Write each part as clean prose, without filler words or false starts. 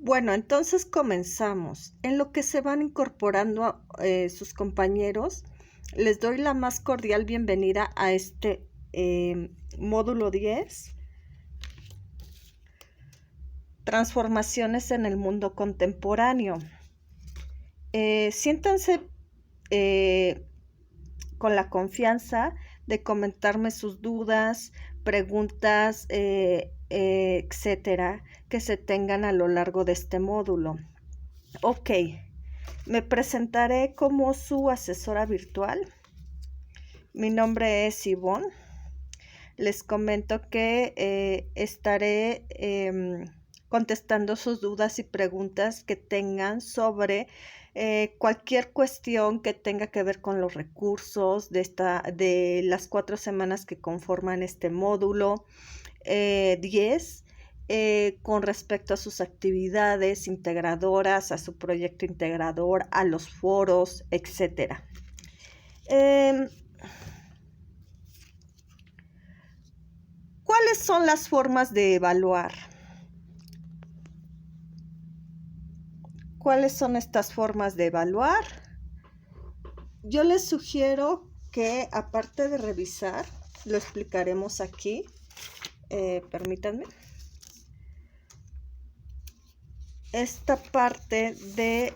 Bueno, entonces comenzamos. En lo que se van incorporando sus compañeros, les doy la más cordial bienvenida a este módulo 10, Transformaciones en el mundo contemporáneo. Siéntanse con la confianza de comentarme sus dudas, preguntas, etcétera, que se tengan a lo largo de este módulo. Ok, me presentaré como su asesora virtual. Mi nombre es Ivonne. Les comento que estaré contestando sus dudas y preguntas que tengan sobre cualquier cuestión que tenga que ver con los recursos de las 4 semanas que conforman este módulo 10. Con respecto a sus actividades integradoras, a su proyecto integrador, a los foros, etc. ¿Cuáles son las formas de evaluar? ¿Cuáles son estas formas de evaluar? Yo les sugiero que, aparte de revisar, lo explicaremos aquí. Permítanme. Esta parte de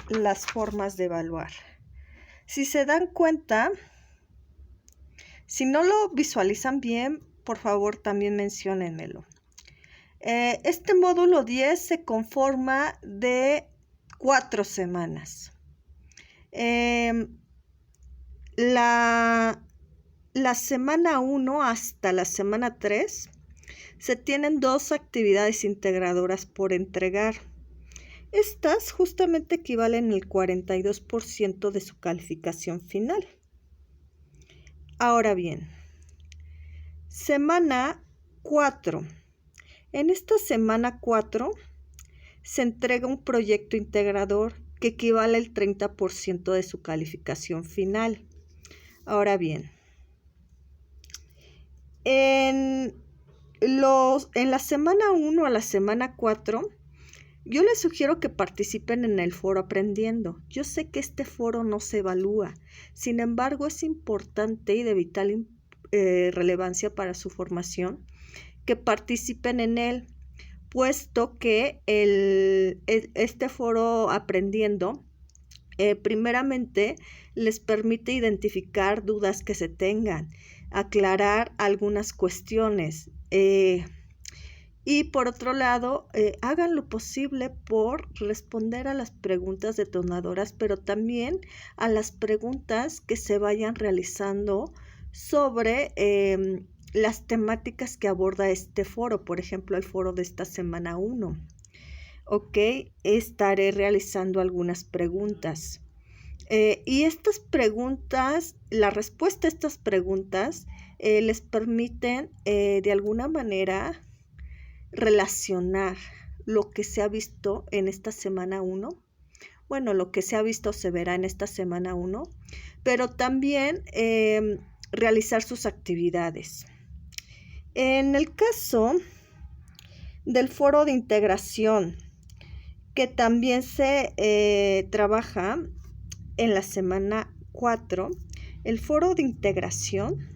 las formas de evaluar. Si se dan cuenta, si no lo visualizan bien, por favor también menciónenmelo. Este módulo 10 se conforma de 4 semanas. La semana 1 hasta la semana 3 se tienen 2 actividades integradoras por entregar. Estas justamente equivalen al 42% de su calificación final. Ahora bien, semana 4. En esta semana 4 se entrega un proyecto integrador que equivale al 30% de su calificación final. Ahora bien, en la semana 1 a la semana 4, yo les sugiero que participen en el foro Aprendiendo. Yo sé que este foro no se evalúa, sin embargo es importante y de vital relevancia para su formación que participen en él, puesto que este foro Aprendiendo primeramente les permite identificar dudas que se tengan, aclarar algunas cuestiones y por otro lado, hagan lo posible por responder a las preguntas detonadoras, pero también a las preguntas que se vayan realizando sobre las temáticas que aborda este foro, por ejemplo, el foro de esta semana 1. Ok, estaré realizando algunas preguntas. Y estas preguntas, la respuesta a estas preguntas les permiten de alguna manera relacionar lo que se ha visto en esta semana 1. Bueno, lo que se ha visto se verá en esta semana 1, pero también realizar sus actividades. En el caso del foro de integración, que también se trabaja en la semana 4, el foro de integración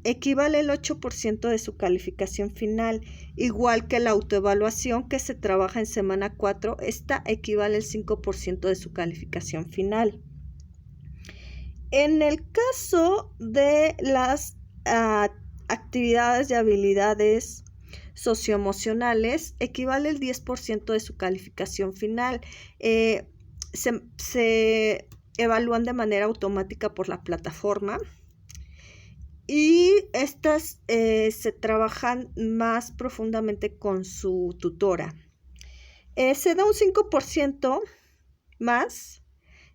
equivale al 8% de su calificación final, igual que la autoevaluación que se trabaja en semana 4, esta equivale al 5% de su calificación final. En el caso de las actividades y habilidades socioemocionales, equivale al 10% de su calificación final. Se evalúan de manera automática por la plataforma y estas se trabajan más profundamente con su tutora. Se da un 5% más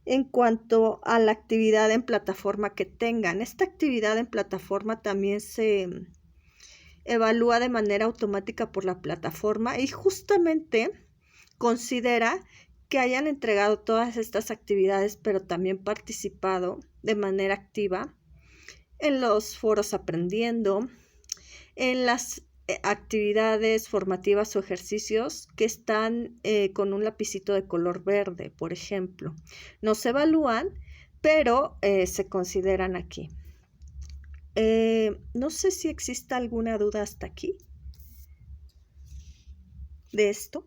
en cuanto a la actividad en plataforma que tengan. Esta actividad en plataforma también se evalúa de manera automática por la plataforma y justamente considera que hayan entregado todas estas actividades, pero también participado de manera activa en los foros Aprendiendo, en las actividades formativas o ejercicios que están con un lapicito de color verde, por ejemplo. No se evalúan, pero se consideran aquí. No sé si exista alguna duda hasta aquí de esto.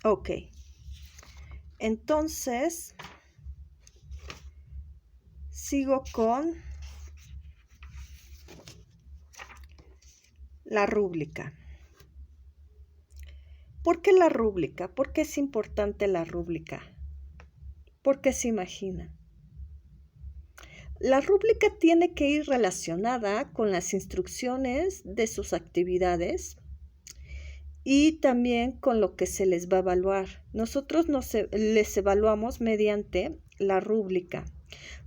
Ok. Entonces, sigo con la rúbrica. ¿Por qué la rúbrica? ¿Por qué es importante la rúbrica? ¿Por qué se imagina? La rúbrica tiene que ir relacionada con las instrucciones de sus actividades y también con lo que se les va a evaluar. Nosotros les evaluamos mediante la rúbrica.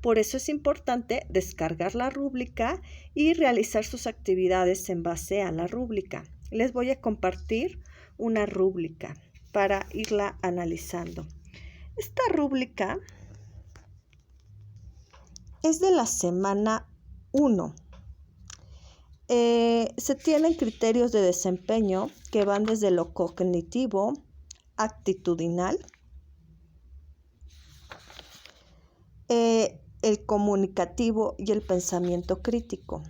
Por eso es importante descargar la rúbrica y realizar sus actividades en base a la rúbrica. Les voy a compartir una rúbrica para irla analizando. Esta rúbrica es de la semana 1. Se tienen criterios de desempeño que van desde lo cognitivo, actitudinal, el comunicativo y el pensamiento crítico.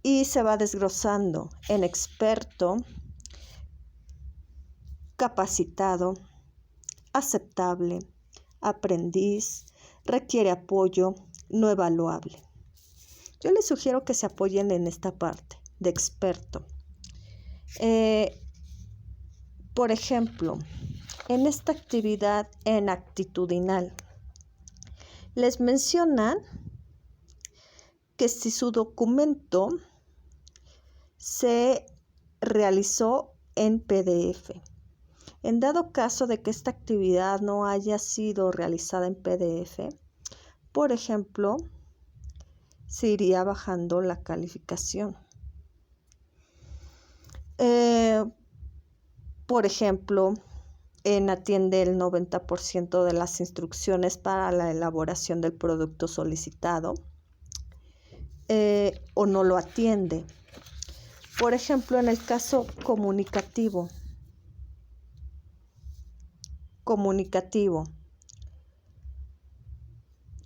Y se va desglosando en experto, capacitado, aceptable, aprendiz, requiere apoyo, no evaluable. Yo les sugiero que se apoyen en esta parte de experto. Por ejemplo, en esta actividad en actitudinal, les mencionan que si su documento se realizó en PDF. En dado caso de que esta actividad no haya sido realizada en PDF, por ejemplo, se iría bajando la calificación. Por ejemplo, atiende el 90% de las instrucciones para la elaboración del producto solicitado o no lo atiende. Por ejemplo, en el caso comunicativo,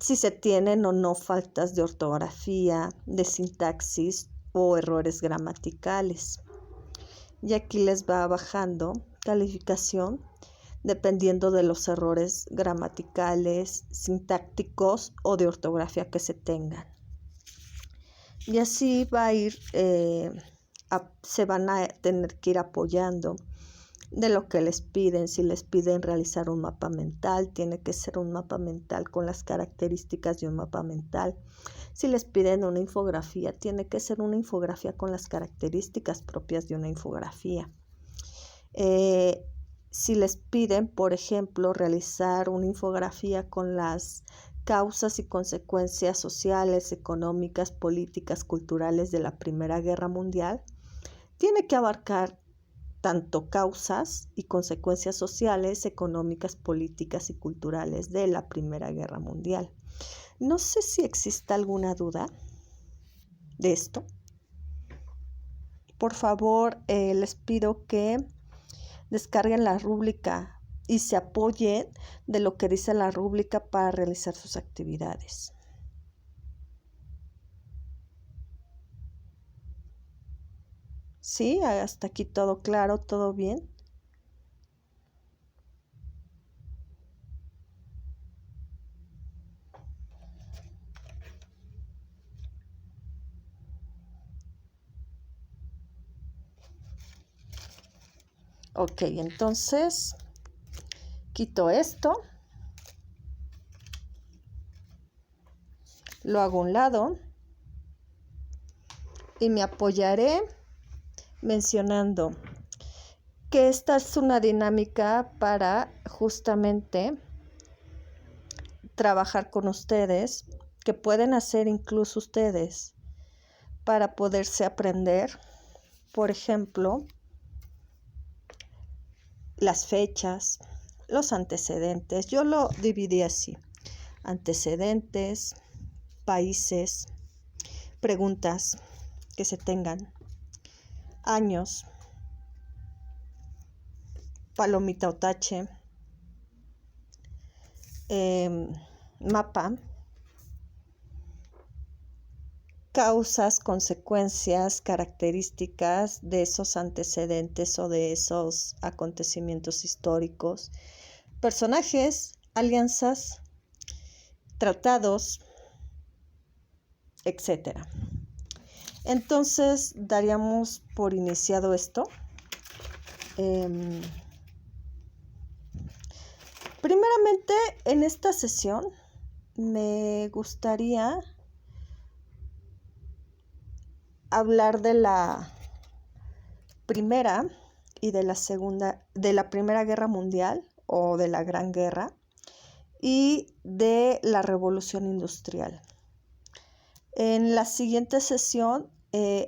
si se tienen o no faltas de ortografía, de sintaxis o errores gramaticales. Y aquí les va bajando calificación dependiendo de los errores gramaticales, sintácticos o de ortografía que se tengan. Y así va a ir, se van a tener que ir apoyando de lo que les piden. Si les piden realizar un mapa mental, tiene que ser un mapa mental con las características de un mapa mental. Si les piden una infografía, tiene que ser una infografía con las características propias de una infografía. Si les piden, por ejemplo, realizar una infografía con las causas y consecuencias sociales, económicas, políticas, culturales de la Primera Guerra Mundial, tiene que abarcar tanto causas y consecuencias sociales, económicas, políticas y culturales de la Primera Guerra Mundial. No sé si existe alguna duda de esto. Por favor, les pido que descarguen la rúbrica y se apoyen de lo que dice la rúbrica para realizar sus actividades. ¿Sí? Hasta aquí todo claro, todo bien. Ok, entonces quito esto, lo hago a un lado y me apoyaré mencionando que esta es una dinámica para justamente trabajar con ustedes, que pueden hacer incluso ustedes para poderse aprender, por ejemplo, las fechas, los antecedentes. Yo lo dividí así: antecedentes, países, preguntas que se tengan, años, palomita o tache, mapa, causas, consecuencias, características de esos antecedentes o de esos acontecimientos históricos, personajes, alianzas, tratados, etc. Entonces daríamos por iniciado esto. Primeramente, en esta sesión me gustaría hablar de la primera y de la segunda, de la Primera Guerra Mundial o de la Gran Guerra y de la Revolución Industrial. En la siguiente sesión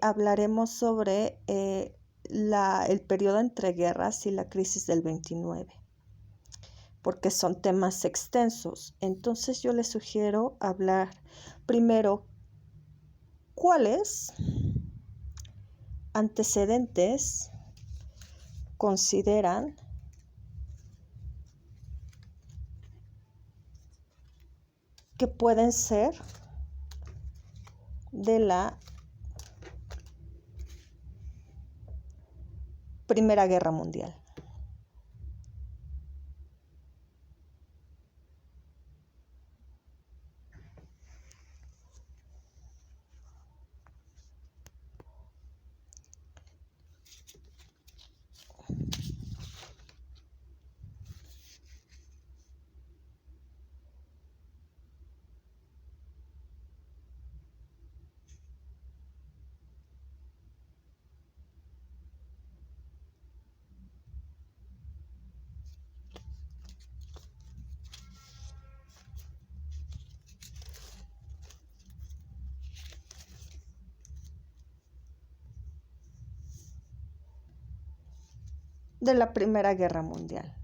hablaremos sobre el periodo entre guerras y la crisis del 29, porque son temas extensos. Entonces yo les sugiero hablar primero cuáles antecedentes consideran que pueden ser de la Primera Guerra Mundial. De la Primera Guerra Mundial.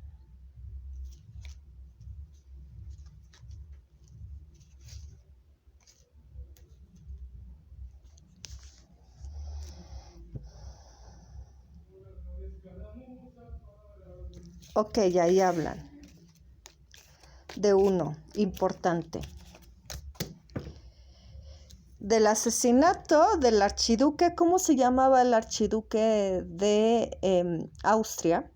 Ok, ahí hablan de uno importante. Del asesinato del archiduque, ¿cómo se llamaba el archiduque de Austria?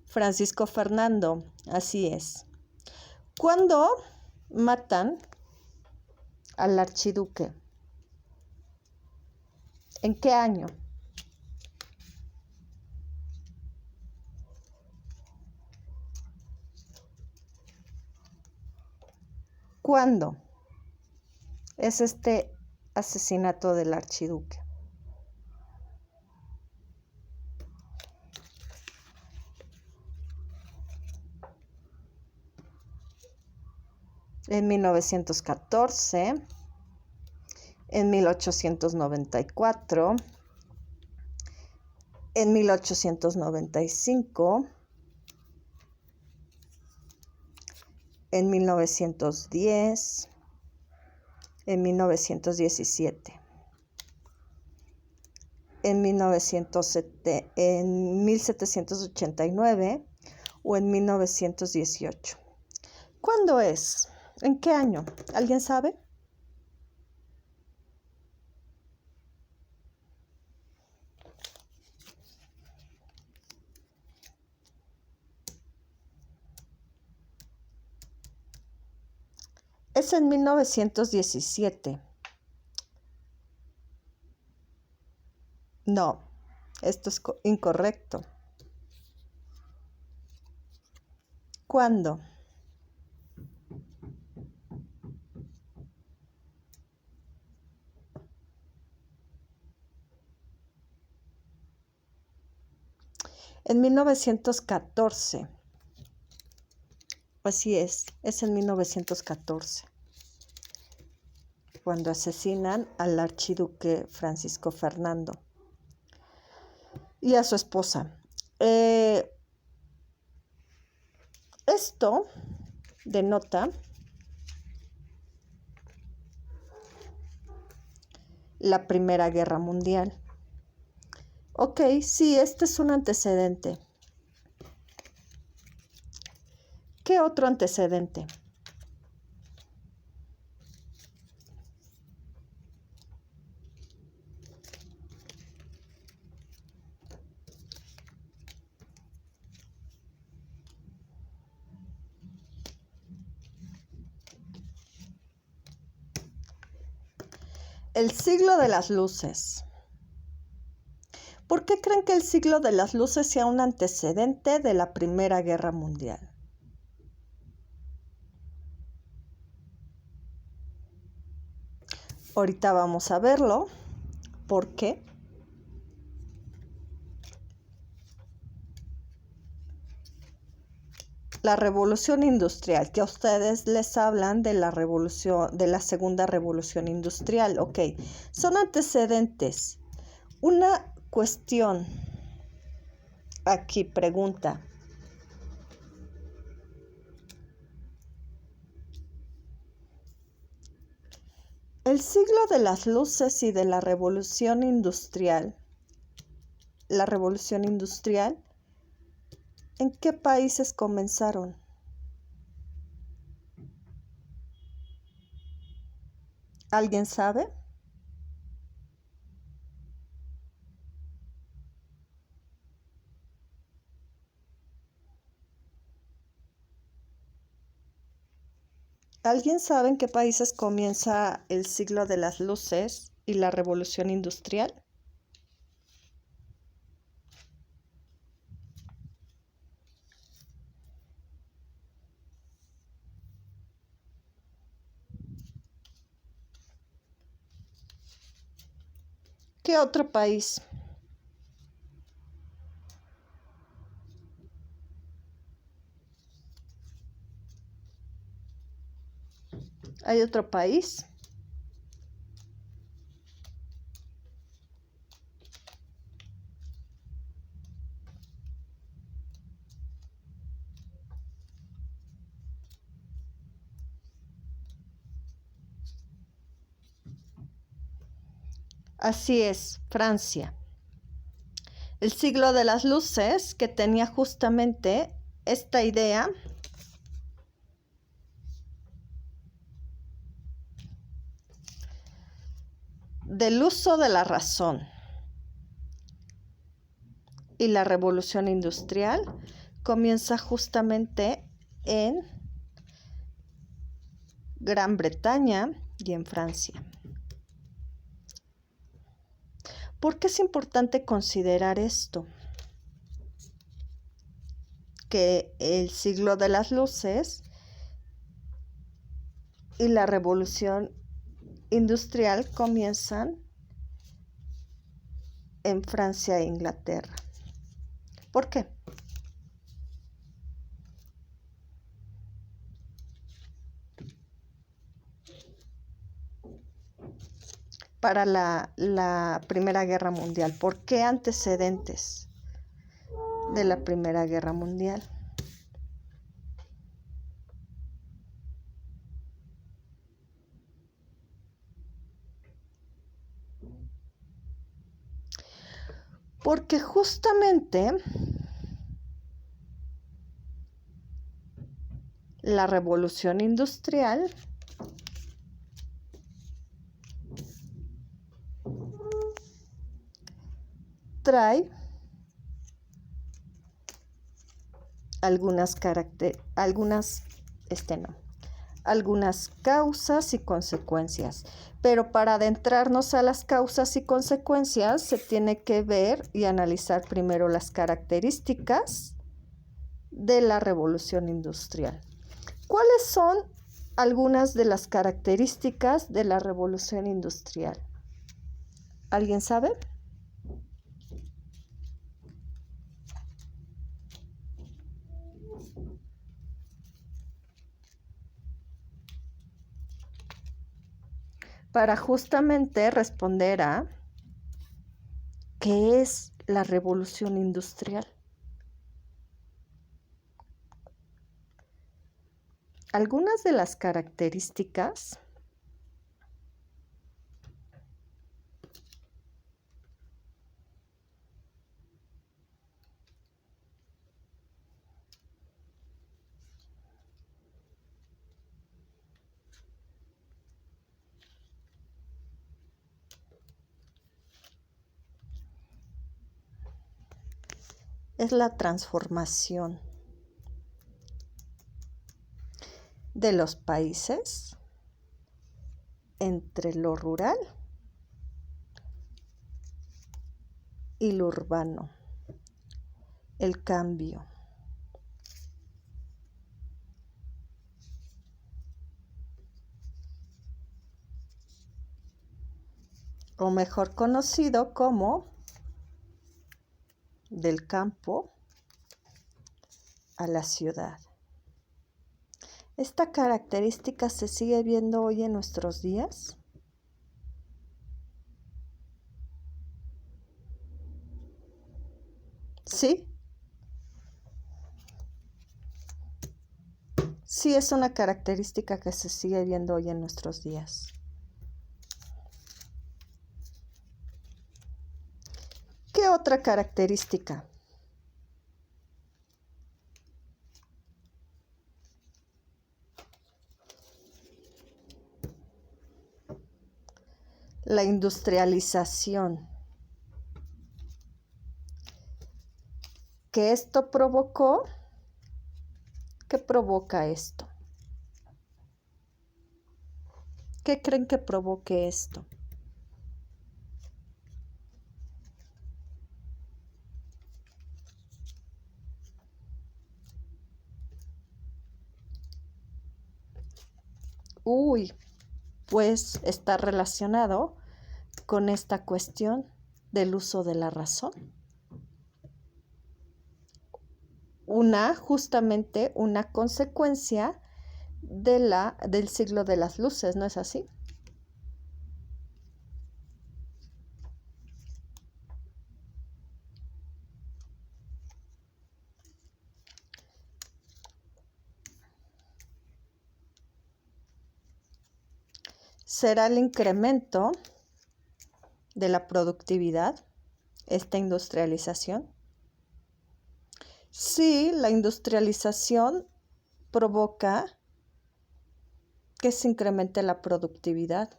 Francisco Fernando, así es. ¿Cuándo matan al archiduque? ¿En qué año? ¿Cuándo es este asesinato del archiduque? En 1914, en 1894, en 1895, en 1910, en 1917, en 1789 o en 1918. ¿Cuándo es? ¿En qué año? ¿Alguien sabe? Es en 1917. No, esto es incorrecto. ¿Cuándo? En 1914. Así es en 1914, cuando asesinan al archiduque Francisco Fernando y a su esposa. Esto denota la Primera Guerra Mundial. Ok, sí, este es un antecedente. ¿Qué otro antecedente? El siglo de las luces. ¿Por qué creen que el siglo de las luces sea un antecedente de la Primera Guerra Mundial? Ahorita vamos a verlo. ¿Por qué? La revolución industrial, que a ustedes les hablan de la revolución, de la segunda revolución industrial. Ok, son antecedentes. Una cuestión aquí, pregunta. El siglo de las luces y de la revolución industrial. La revolución industrial, ¿en qué países comenzaron? ¿Alguien sabe? ¿Alguien sabe en qué países comienza el siglo de las luces y la revolución industrial? ¿Qué otro país? ¿Hay otro país? Así es, Francia. El siglo de las luces, que tenía justamente esta idea del uso de la razón, y la revolución industrial comienza justamente en Gran Bretaña y en Francia. ¿Por qué es importante considerar esto? Que el siglo de las luces y la revolución industrial comienzan en Francia e Inglaterra. ¿Por qué? Para la Primera Guerra Mundial. ¿Por qué antecedentes de la Primera Guerra Mundial? Porque justamente la revolución industrial trae algunas causas y consecuencias. Pero para adentrarnos a las causas y consecuencias se tiene que ver y analizar primero las características de la revolución industrial. ¿Cuáles son algunas de las características de la revolución industrial? ¿Alguien sabe? Para justamente responder a ¿qué es la revolución industrial? Algunas de las características es la transformación de los países entre lo rural y lo urbano, el cambio. O mejor conocido como del campo a la ciudad. ¿Esta característica se sigue viendo hoy en nuestros días? Sí, sí es una característica que se sigue viendo hoy en nuestros días. ¿Qué otra característica? La industrialización. ¿Que esto provocó? ¿Qué provoca esto? ¿Qué creen que provoque esto? Pues está relacionado con esta cuestión del uso de la razón. Justamente una consecuencia del siglo de las luces, ¿no es así? ¿Será el incremento de la productividad esta industrialización? Sí, la industrialización provoca que se incremente la productividad,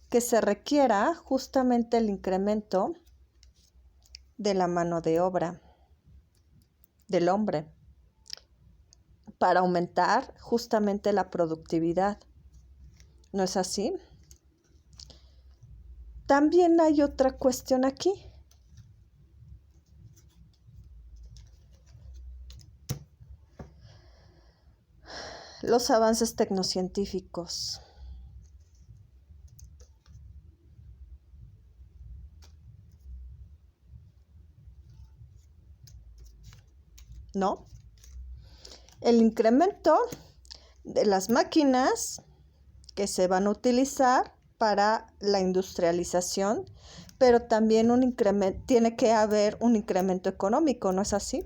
que se requiera justamente el incremento de la mano de obra del hombre para aumentar justamente la productividad. ¿No es así? También hay otra cuestión aquí. Los avances tecnocientíficos. ¿No? El incremento de las máquinas que se van a utilizar para la industrialización, pero también tiene que haber un incremento económico, ¿no es así?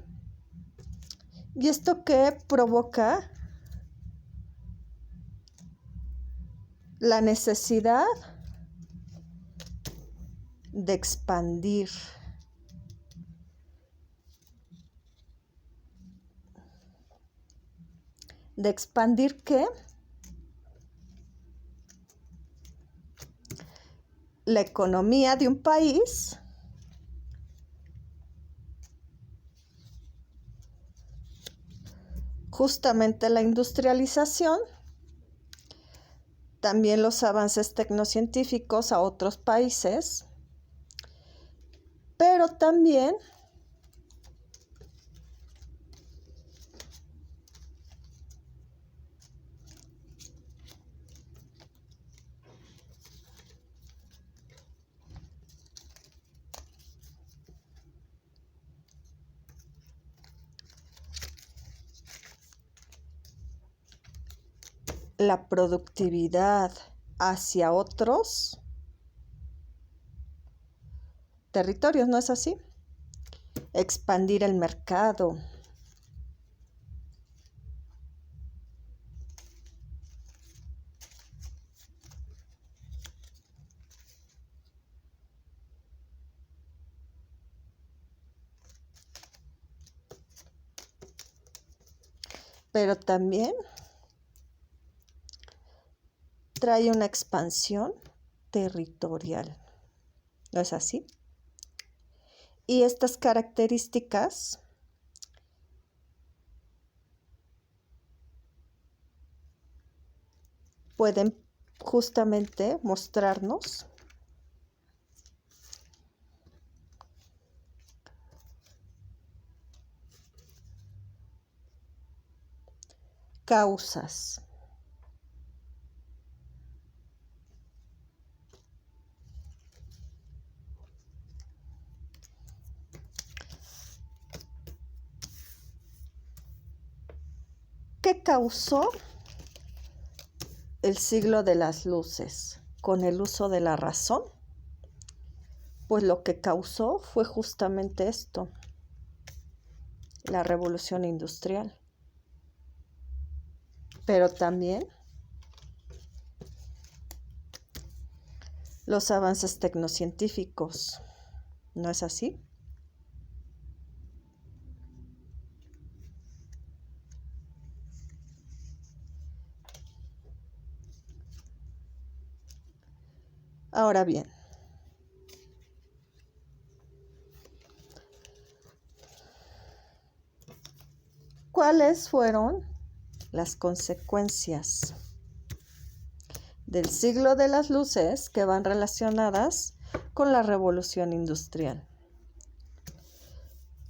¿Y esto qué provoca? La necesidad de expandir. ¿De expandir qué? La economía de un país justamente la industrialización, también los avances tecnocientíficos a otros países, pero también la productividad hacia otros territorios, ¿no es así? Expandir el mercado. pero también trae una expansión territorial. ¿No es así? Y estas características pueden justamente mostrarnos causas. ¿Qué causó el siglo de las luces con el uso de la razón? Pues lo que causó fue justamente esto, la revolución industrial. Pero también los avances tecnocientíficos. ¿No es así? Ahora bien, ¿cuáles fueron las consecuencias del siglo de las luces que van relacionadas con la revolución industrial?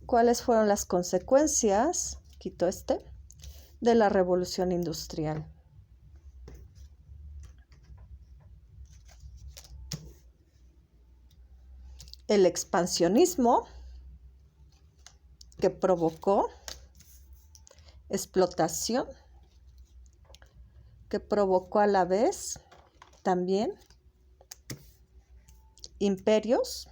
¿Cuáles fueron las consecuencias, quito de la revolución industrial? El expansionismo que provocó explotación, que provocó a la vez también imperios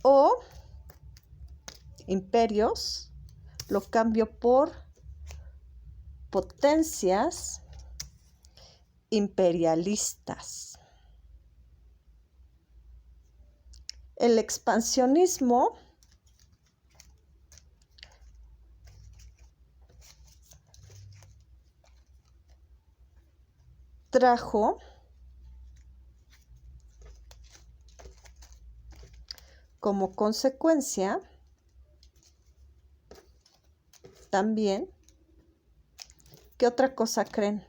o imperios, lo cambio por potencias imperialistas. El expansionismo trajo como consecuencia también, ¿qué otra cosa creen?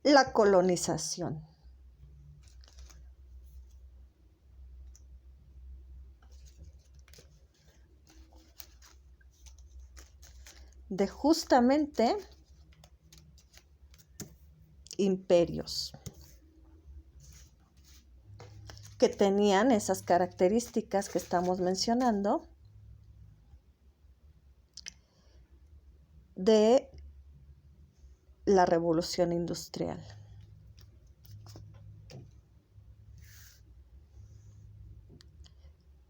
La colonización. De justamente imperios que tenían esas características que estamos mencionando de la revolución industrial.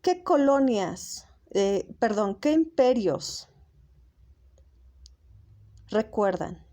¿Qué colonias, qué imperios recuerdan?